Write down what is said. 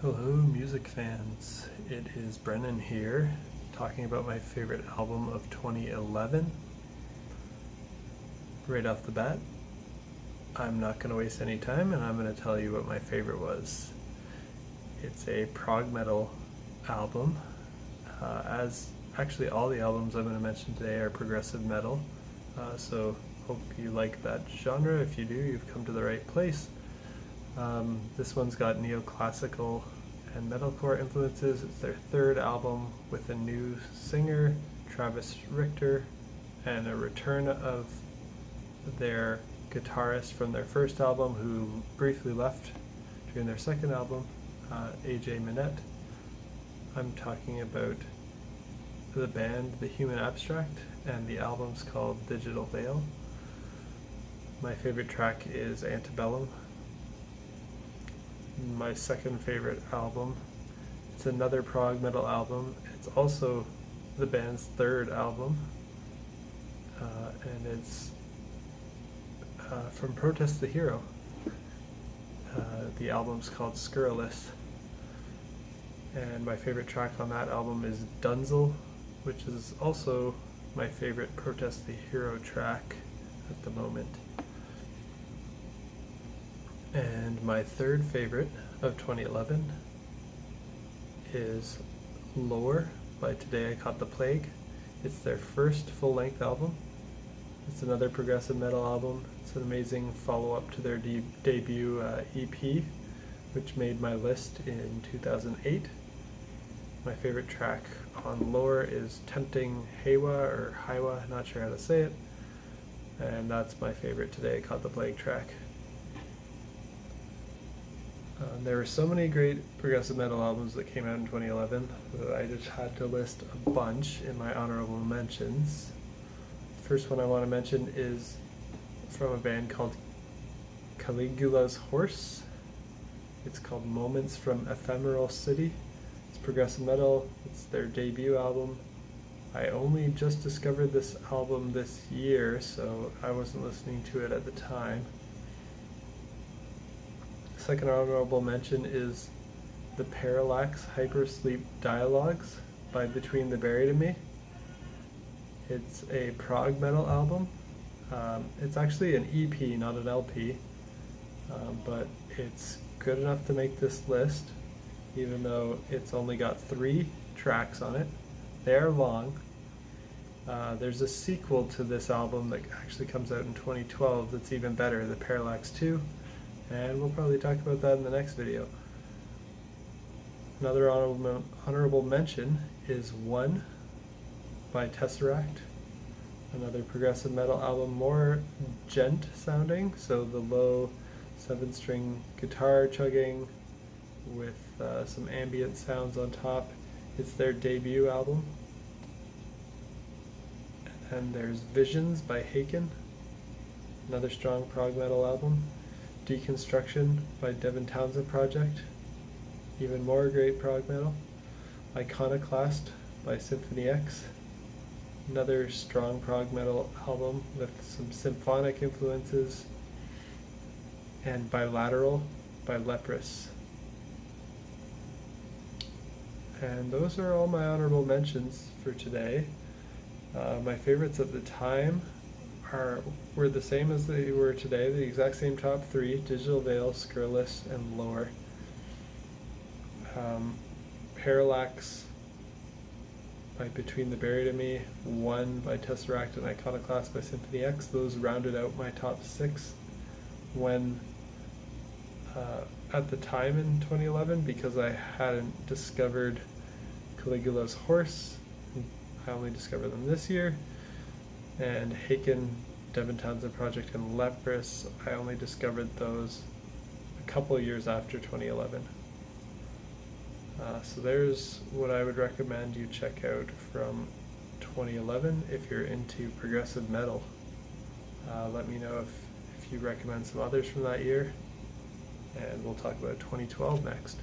Hello music fans, it is Brennan here talking about my favorite album of 2011. Right off the bat, I'm not going to waste any time and I'm going to tell you what my favorite was. It's a prog metal album, as actually all the albums I'm going to mention today are progressive metal, so hope you like that genre. If you do, you've come to the right place. This one's got neoclassical and metalcore influences. It's their third album with a new singer, Travis Richter, and a return of their guitarist from their first album who briefly left during their second album, AJ Minette. I'm talking about the band The Human Abstract, and the album's called Digital Veil. My favorite track is Antebellum. My second favorite album, it's another prog metal album. It's also the band's third album, and it's from Protest the Hero. The album's called Scurrilous, and my favorite track on that album is Dunzel, which is also my favorite Protest the Hero track at the moment. And my third favorite of 2011 is Lower by Today I Caught the Plague. It's their first full-length album. It's another progressive metal album. It's an amazing follow-up to their debut EP, which made my list in 2008. My favorite track on Lower is Tempting Heiwa, or Heiwa, not sure how to say it. And that's my favorite Today I Caught the Plague track. There were so many great progressive metal albums that came out in 2011 that I just had to list a bunch in my honorable mentions. The first one I want to mention is from a band called Caligula's Horse. It's called Moments from Ephemeral City. It's progressive metal. It's their debut album. I only just discovered this album this year, so I wasn't listening to it at the time. Second honorable mention is the Parallax Hypersleep Dialogues by Between the Buried and Me. It's a prog metal album. It's actually an EP, not an LP, but it's good enough to make this list, even though it's only got 3 tracks on it. They are long. There's a sequel to this album that actually comes out in 2012 that's even better, the Parallax 2. And we'll probably talk about that in the next video. Another honorable mention is One by Tesseract, another progressive metal album, more gent sounding, so the low 7-string guitar chugging with some ambient sounds on top. It's their debut album. And there's Visions by Haken, another strong prog metal album. Deconstruction by Devin Townsend Project, even more great prog metal. Iconoclast by Symphony X, another strong prog metal album with some symphonic influences. And Bilateral by Leprous. And those are all my honorable mentions for today. My favorites at the time were the same as they were today, the exact same top 3: Digital Veil, Scurrilous, and Lower. Parallax by Between the Buried and Me, One by Tesseract, and Iconoclast by Symphony X. Those rounded out my top 6 when at the time in 2011, because I hadn't discovered Caligula's Horse. I only discovered them this year. And Haken, Devin Townsend Project, and Leprous, I only discovered those a couple of years after 2011. So there's what I would recommend you check out from 2011 if you're into progressive metal. Let me know if you recommend some others from that year, and we'll talk about 2012 next.